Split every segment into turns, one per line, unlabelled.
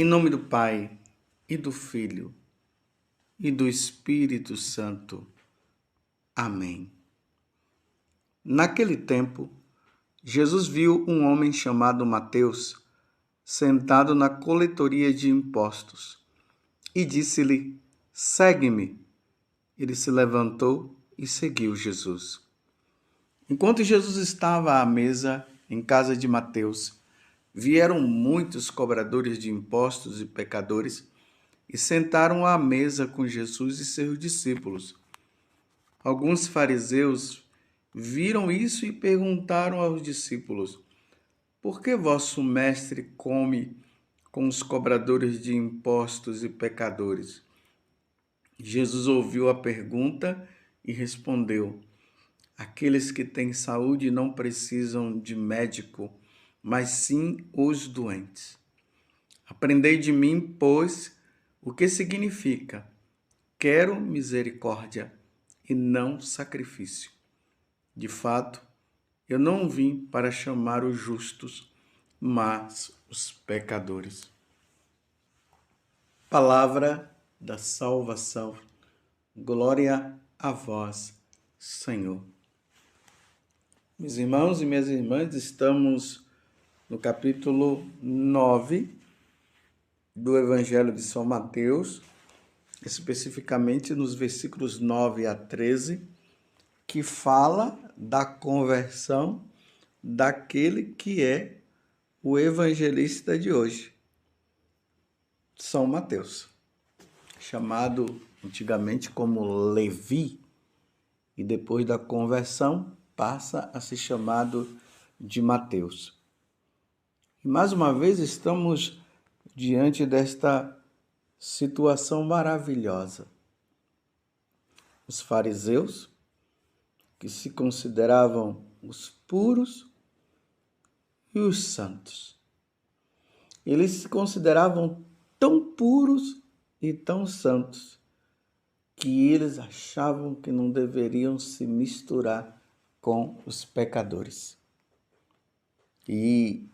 Em nome do Pai, e do Filho, e do Espírito Santo. Amém. Naquele tempo, Jesus viu um homem chamado Mateus sentado na coletoria de impostos e disse-lhe: "Segue-me." Ele se levantou e seguiu Jesus. Enquanto Jesus estava à mesa em casa de Mateus, vieram muitos cobradores de impostos e pecadores e sentaram à mesa com Jesus e seus discípulos. Alguns fariseus viram isso e perguntaram aos discípulos: "Por que vosso mestre come com os cobradores de impostos e pecadores?" Jesus ouviu a pergunta e respondeu: "Aqueles que têm saúde não precisam de médico, mas sim os doentes. Aprendei de mim, pois, o que significa: quero misericórdia e não sacrifício. De fato, eu não vim para chamar os justos, mas os pecadores." Palavra da salvação. Glória a vós, Senhor. Meus irmãos e minhas irmãs, estamos no capítulo 9 do Evangelho de São Mateus, especificamente nos versículos 9 a 13, que fala da conversão daquele que é o evangelista de hoje, São Mateus, chamado antigamente como Levi, e depois da conversão passa a ser chamado de Mateus. E mais uma vez estamos diante desta situação maravilhosa. Os fariseus, que se consideravam os puros e os santos. Eles se consideravam tão puros e tão santos que eles achavam que não deveriam se misturar com os pecadores. E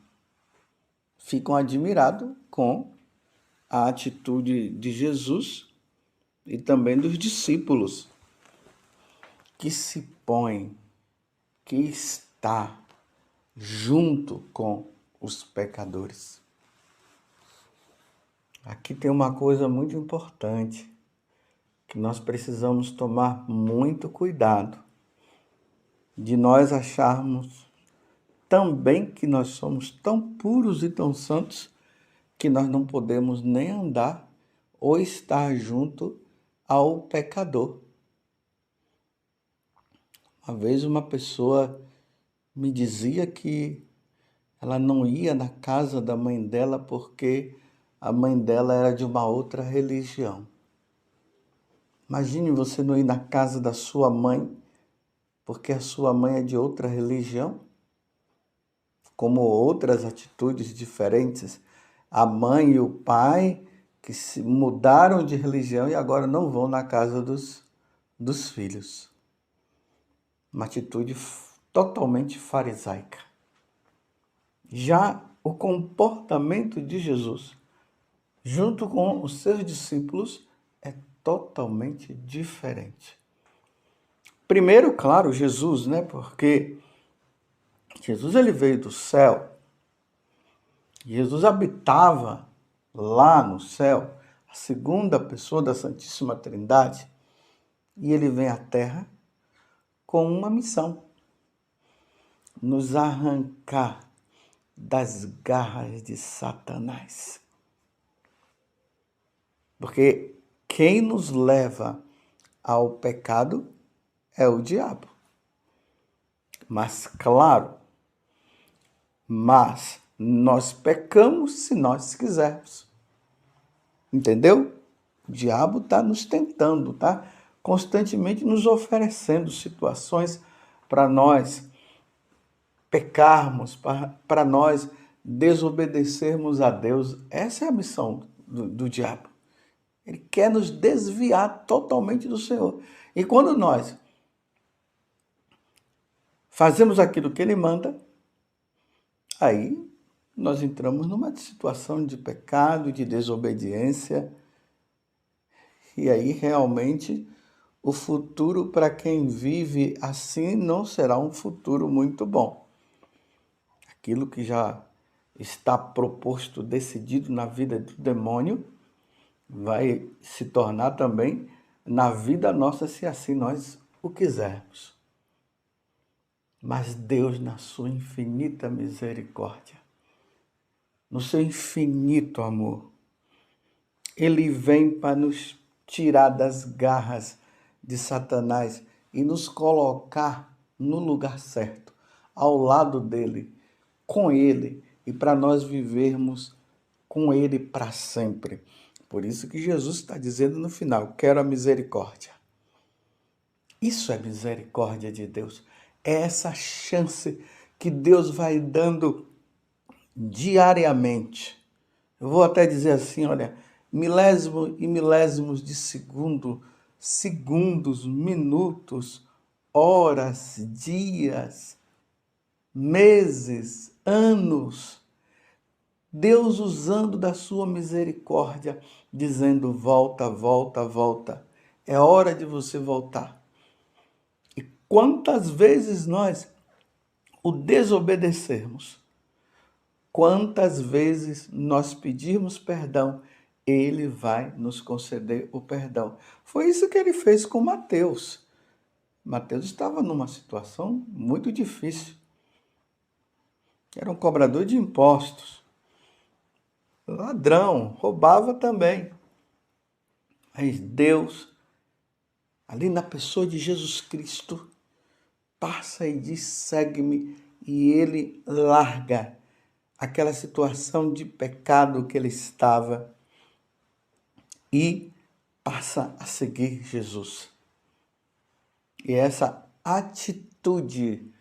ficam admirados com a atitude de Jesus e também dos discípulos, que se põe, que está junto com os pecadores. Aqui tem uma coisa muito importante, que nós precisamos tomar muito cuidado, de nós acharmos também que nós somos tão puros e tão santos que nós não podemos nem andar ou estar junto ao pecador. Uma vez uma pessoa me dizia que ela não ia na casa da mãe dela porque a mãe dela era de uma outra religião. Imagine você não ir na casa da sua mãe porque a sua mãe é de outra religião, como outras atitudes diferentes. A mãe e o pai que se mudaram de religião e agora não vão na casa dos filhos. Uma atitude totalmente farisaica. Já o comportamento de Jesus, junto com os seus discípulos, é totalmente diferente. Primeiro, claro, Jesus, porque Jesus ele veio do céu. Jesus habitava lá no céu, a segunda pessoa da Santíssima Trindade, e ele vem à Terra com uma missão: nos arrancar das garras de Satanás. Porque quem nos leva ao pecado é o diabo. Mas nós pecamos se nós quisermos. Entendeu? O diabo está nos tentando, está constantemente nos oferecendo situações para nós pecarmos, para nós desobedecermos a Deus. Essa é a missão do diabo. Ele quer nos desviar totalmente do Senhor. E quando nós fazemos aquilo que ele manda, aí nós entramos numa situação de pecado, de desobediência, e aí realmente o futuro para quem vive assim não será um futuro muito bom. Aquilo que já está proposto, decidido na vida do demônio, vai se tornar também na vida nossa, se assim nós o quisermos. Mas Deus, na sua infinita misericórdia, no seu infinito amor, Ele vem para nos tirar das garras de Satanás e nos colocar no lugar certo, ao lado dele, com ele, e para nós vivermos com ele para sempre. Por isso que Jesus está dizendo no final: quero a misericórdia. Isso é misericórdia de Deus. É essa chance que Deus vai dando diariamente. Eu vou até dizer assim, olha, milésimo e milésimos de segundo, segundos, minutos, horas, dias, meses, anos. Deus usando da sua misericórdia, dizendo: volta, volta, volta. É hora de você voltar. E quantas vezes nós o desobedecermos, quantas vezes nós pedirmos perdão, ele vai nos conceder o perdão. Foi isso que ele fez com Mateus. Mateus estava numa situação muito difícil. Era um cobrador de impostos, ladrão, roubava também. Mas Deus, ali na pessoa de Jesus Cristo, passa e diz: segue-me, e ele larga aquela situação de pecado que ele estava e passa a seguir Jesus. E essa atitude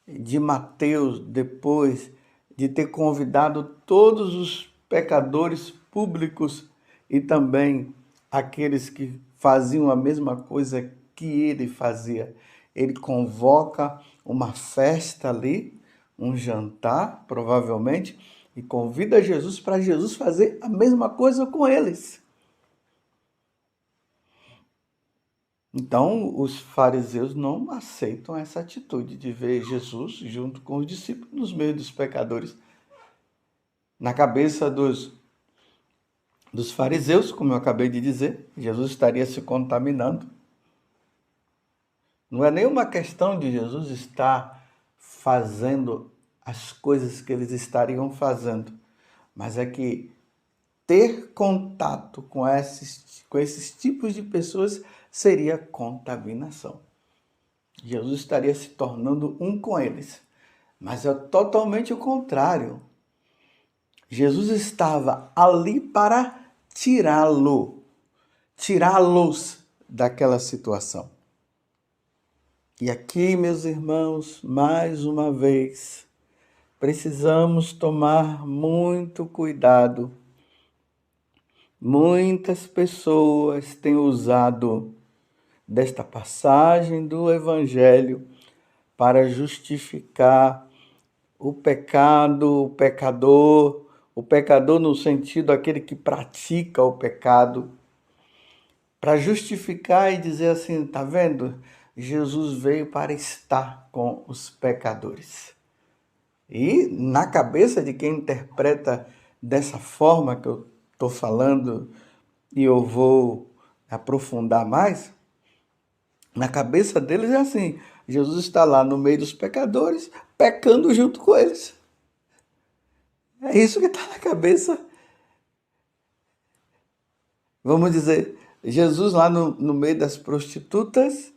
de Mateus, depois de ter convidado todos os pecadores públicos e também aqueles que faziam a mesma coisa que ele fazia, ele convoca uma festa ali, um jantar, provavelmente, e convida Jesus para Jesus fazer a mesma coisa com eles. Então, os fariseus não aceitam essa atitude de ver Jesus junto com os discípulos no meio dos pecadores. Na cabeça dos fariseus, como eu acabei de dizer, Jesus estaria se contaminando. Não é nenhuma questão de Jesus estar fazendo as coisas que eles estariam fazendo, mas é que ter contato com esses tipos de pessoas seria contaminação. Jesus estaria se tornando um com eles, mas é totalmente o contrário. Jesus estava ali para tirá-los daquela situação. E aqui, meus irmãos, mais uma vez, precisamos tomar muito cuidado. Muitas pessoas têm usado desta passagem do Evangelho para justificar o pecado, o pecador no sentido aquele que pratica o pecado, para justificar e dizer assim: tá vendo? Jesus veio para estar com os pecadores. E na cabeça de quem interpreta dessa forma que eu estou falando, e eu vou aprofundar mais, na cabeça deles é assim: Jesus está lá no meio dos pecadores, pecando junto com eles. É isso que está na cabeça. Vamos dizer, Jesus lá no meio das prostitutas,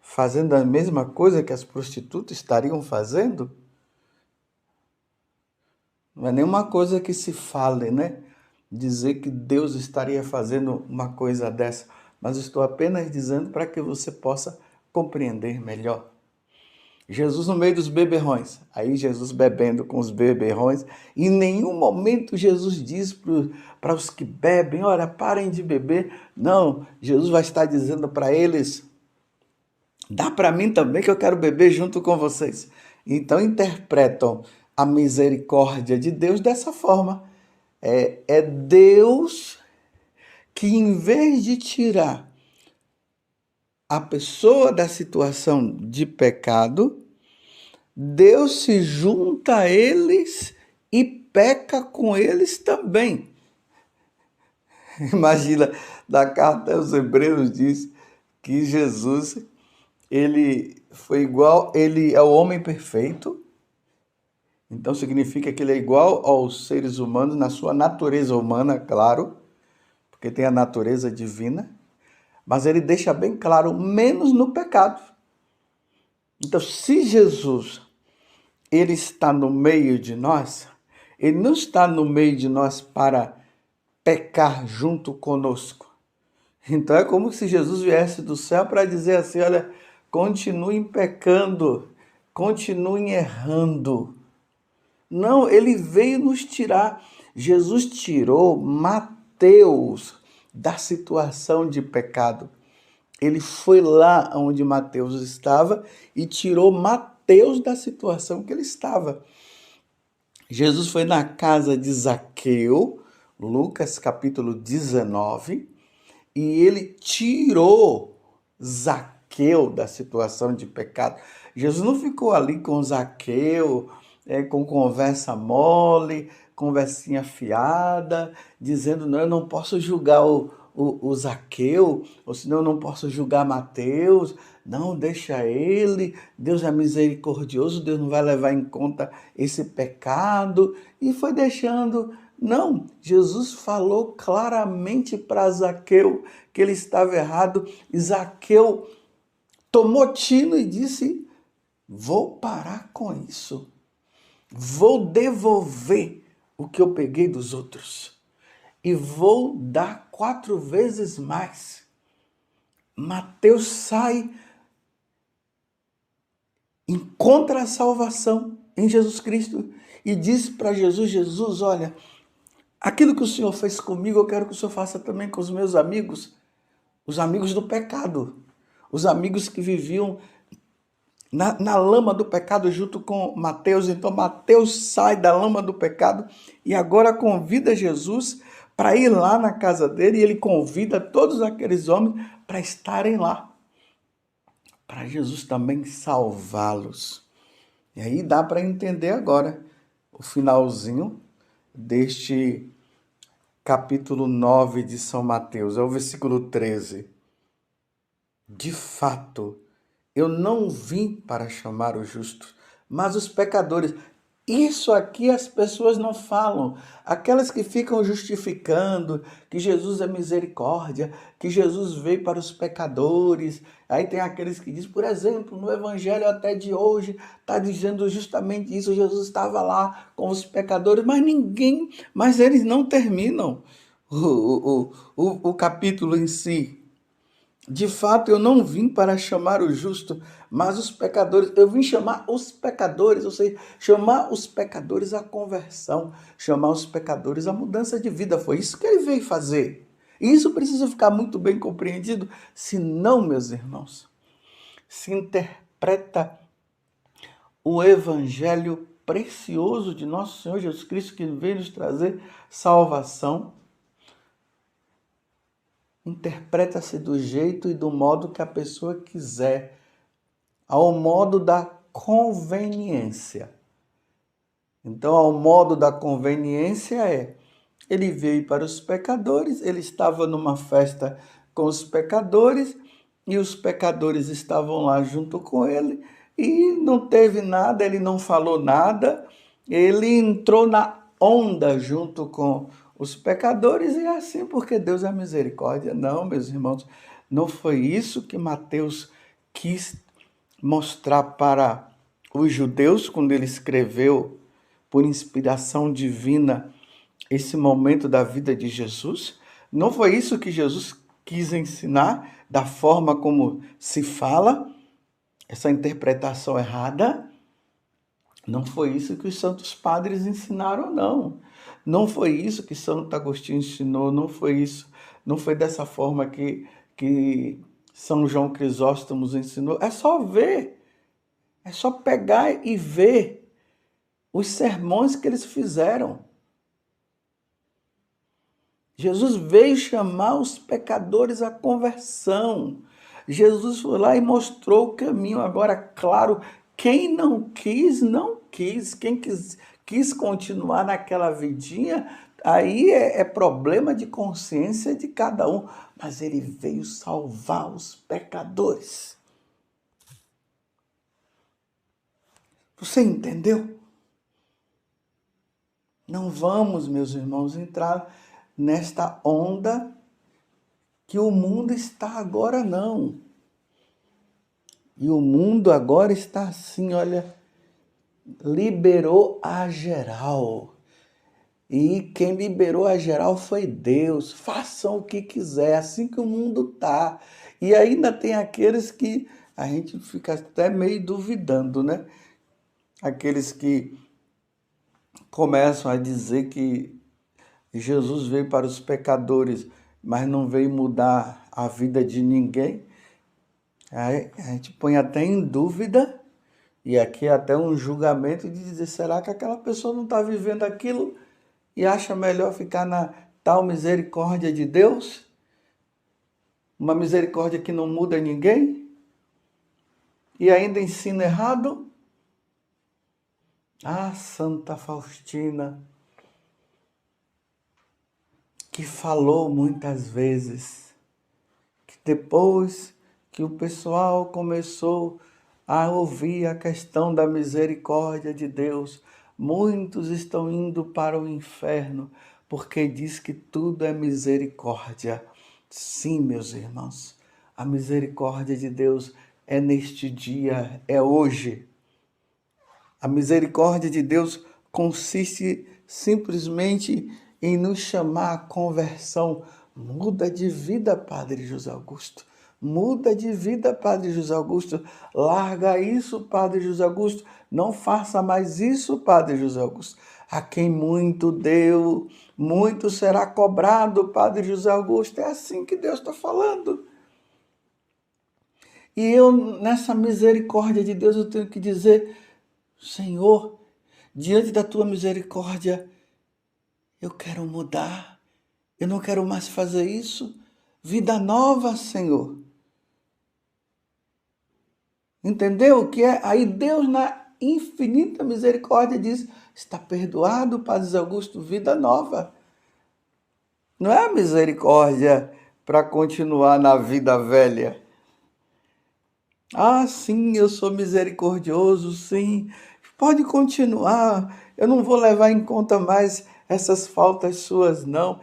fazendo a mesma coisa que as prostitutas estariam fazendo? Não é nenhuma coisa que se fale, né? Dizer que Deus estaria fazendo uma coisa dessa, mas estou apenas dizendo para que você possa compreender melhor. Jesus no meio dos beberrões, aí Jesus bebendo com os beberrões, e em nenhum momento Jesus diz para os que bebem: olha, parem de beber. Não, Jesus vai estar dizendo para eles: dá para mim também que eu quero beber junto com vocês. Então interpretam a misericórdia de Deus dessa forma. É Deus que, em vez de tirar a pessoa da situação de pecado, Deus se junta a eles e peca com eles também. Imagina, na carta aos Hebreus diz que Jesus, ele foi igual, ele é o homem perfeito, então significa que ele é igual aos seres humanos na sua natureza humana, claro, porque tem a natureza divina, mas ele deixa bem claro, menos no pecado. Então, se Jesus, ele está no meio de nós, ele não está no meio de nós para pecar junto conosco. Então é como se Jesus viesse do céu para dizer assim, olha, continuem pecando, continuem errando. Não, ele veio nos tirar. Jesus tirou Mateus da situação de pecado. Ele foi lá onde Mateus estava e tirou Mateus da situação que ele estava. Jesus foi na casa de Zaqueu, Lucas capítulo 19, e ele tirou Zaqueu da situação de pecado. Jesus não ficou ali com Zaqueu, com conversa mole, conversinha fiada, dizendo, não, eu não posso julgar o Zaqueu, ou senão eu não posso julgar Mateus. Não, deixa ele, Deus é misericordioso, Deus não vai levar em conta esse pecado. E foi deixando. Não, Jesus falou claramente para Zaqueu que ele estava errado. E Zaqueu tomou tino e disse, vou parar com isso. Vou devolver o que eu peguei dos outros. E vou dar 4 vezes mais. Mateus sai, encontra a salvação em Jesus Cristo e diz para Jesus, Jesus, olha, aquilo que o Senhor fez comigo, eu quero que o Senhor faça também com os meus amigos, os amigos do pecado, os amigos que viviam na lama do pecado junto com Mateus. Então Mateus sai da lama do pecado e agora convida Jesus para ir lá na casa dele, e ele convida todos aqueles homens para estarem lá, para Jesus também salvá-los. E aí dá para entender agora o finalzinho deste capítulo 9 de São Mateus, é o versículo 13. De fato, eu não vim para chamar os justos, mas os pecadores. Isso aqui as pessoas não falam. Aquelas que ficam justificando que Jesus é misericórdia, que Jesus veio para os pecadores. Aí tem aqueles que dizem, por exemplo, no evangelho até de hoje, está dizendo justamente isso, Jesus estava lá com os pecadores, mas eles não terminam o capítulo em si. De fato, eu não vim para chamar o justo, mas os pecadores. Eu vim chamar os pecadores, ou seja, chamar os pecadores à conversão, chamar os pecadores à mudança de vida. Foi isso que ele veio fazer. E isso precisa ficar muito bem compreendido, senão, meus irmãos, se interpreta o evangelho precioso de nosso Senhor Jesus Cristo, que veio nos trazer salvação, interpreta-se do jeito e do modo que a pessoa quiser, ao modo da conveniência. Então, ao modo da conveniência ele veio para os pecadores, ele estava numa festa com os pecadores, e os pecadores estavam lá junto com ele, e não teve nada, ele não falou nada, ele entrou na onda junto com os pecadores, e é assim porque Deus é misericórdia. Não, meus irmãos, não foi isso que Mateus quis mostrar para os judeus quando ele escreveu, por inspiração divina, esse momento da vida de Jesus. Não foi isso que Jesus quis ensinar, da forma como se fala, essa interpretação errada. Não foi isso que os santos padres ensinaram, não. Não foi isso que Santo Agostinho ensinou, não foi isso, não foi dessa forma que São João Crisóstomo ensinou. É só ver, é só pegar e ver os sermões que eles fizeram. Jesus veio chamar os pecadores à conversão. Jesus foi lá e mostrou o caminho. Agora, claro, quem não quis, não quis. Quem quis continuar naquela vidinha, aí é problema de consciência de cada um. Mas ele veio salvar os pecadores. Você entendeu? Não vamos, meus irmãos, entrar nesta onda que o mundo está agora, não. E o mundo agora está assim, olha, liberou a geral. E quem liberou a geral foi Deus. Façam o que quiser, assim que o mundo tá. E ainda tem aqueles que a gente fica até meio duvidando, né? Aqueles que começam a dizer que Jesus veio para os pecadores, mas não veio mudar a vida de ninguém. Aí a gente põe até em dúvida, e aqui até um julgamento de dizer, será que aquela pessoa não está vivendo aquilo e acha melhor ficar na tal misericórdia de Deus? Uma misericórdia que não muda ninguém? E ainda ensina errado? Ah, Santa Faustina, que falou muitas vezes que depois que o pessoal começou a ouvir a questão da misericórdia de Deus, muitos estão indo para o inferno porque diz que tudo é misericórdia. Sim, meus irmãos, a misericórdia de Deus é neste dia, é hoje. A misericórdia de Deus consiste simplesmente em nos chamar à conversão. Muda de vida, Padre José Augusto. Muda de vida, Padre José Augusto. Larga isso, Padre José Augusto. Não faça mais isso, Padre José Augusto. A quem muito deu, muito será cobrado, Padre José Augusto. É assim que Deus está falando. E eu, nessa misericórdia de Deus, eu tenho que dizer, Senhor, diante da tua misericórdia, eu quero mudar. Eu não quero mais fazer isso. Vida nova, Senhor. Entendeu o que é? Aí Deus, na infinita misericórdia, diz, está perdoado, Padre Augusto, vida nova. Não é a misericórdia para continuar na vida velha. Ah, sim, eu sou misericordioso, sim. Pode continuar. Eu não vou levar em conta mais essas faltas suas, não.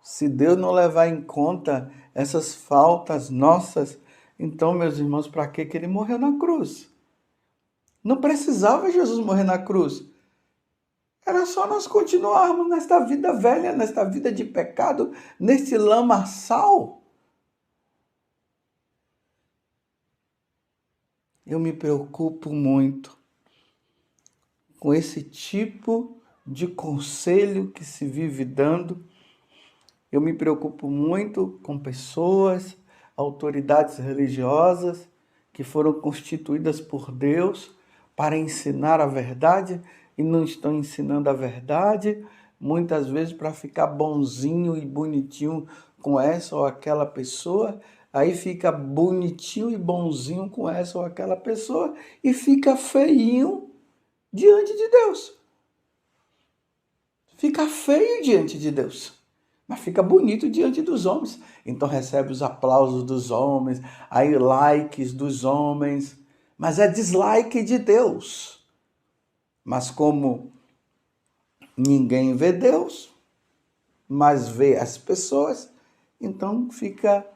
Se Deus não levar em conta essas faltas nossas, então, meus irmãos, para que ele morreu na cruz? Não precisava Jesus morrer na cruz. Era só nós continuarmos nesta vida velha, nesta vida de pecado, nesse lamaçal. Eu me preocupo muito com esse tipo de conselho que se vive dando. Eu me preocupo muito com pessoas, autoridades religiosas que foram constituídas por Deus para ensinar a verdade e não estão ensinando a verdade, muitas vezes para ficar bonzinho e bonitinho com essa ou aquela pessoa. Aí fica bonitinho e bonzinho com essa ou aquela pessoa e fica feinho diante de Deus. Fica feio diante de Deus, mas fica bonito diante dos homens. Então recebe os aplausos dos homens, aí likes dos homens, mas é dislike de Deus. Mas como ninguém vê Deus, mas vê as pessoas, então fica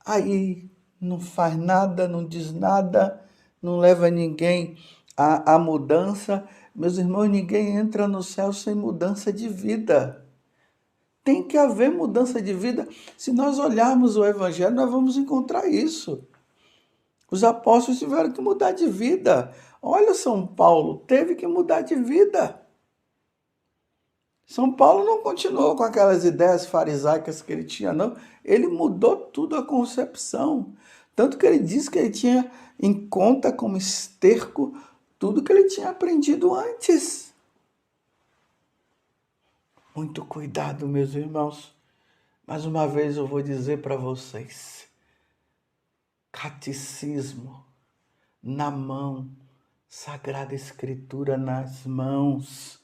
aí, não faz nada, não diz nada, não leva ninguém à mudança. Meus irmãos, ninguém entra no céu sem mudança de vida. Tem que haver mudança de vida. Se nós olharmos o Evangelho, nós vamos encontrar isso. Os apóstolos tiveram que mudar de vida. Olha, São Paulo teve que mudar de vida. São Paulo não continuou com aquelas ideias farisaicas que ele tinha, não. Ele mudou tudo a concepção. Tanto que ele disse que ele tinha em conta como esterco tudo que ele tinha aprendido antes. Muito cuidado, meus irmãos. Mais uma vez eu vou dizer para vocês: catecismo na mão, Sagrada Escritura nas mãos,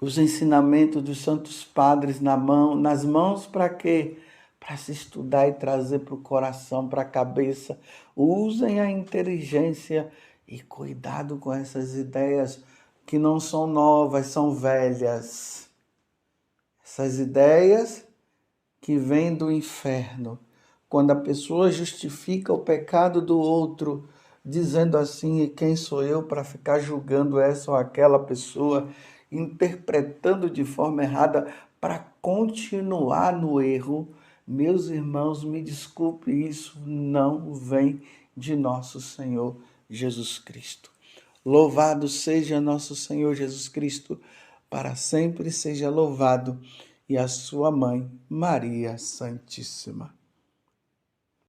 os ensinamentos dos santos padres nas mãos para quê? Para se estudar e trazer para o coração, para a cabeça. Usem a inteligência e cuidado com essas ideias que não são novas, são velhas. Essas ideias que vêm do inferno. Quando a pessoa justifica o pecado do outro, dizendo assim, e quem sou eu para ficar julgando essa ou aquela pessoa, interpretando de forma errada para continuar no erro, meus irmãos, me desculpe, isso não vem de nosso Senhor Jesus Cristo. Louvado seja nosso Senhor Jesus Cristo, para sempre seja louvado, e a sua mãe, Maria Santíssima.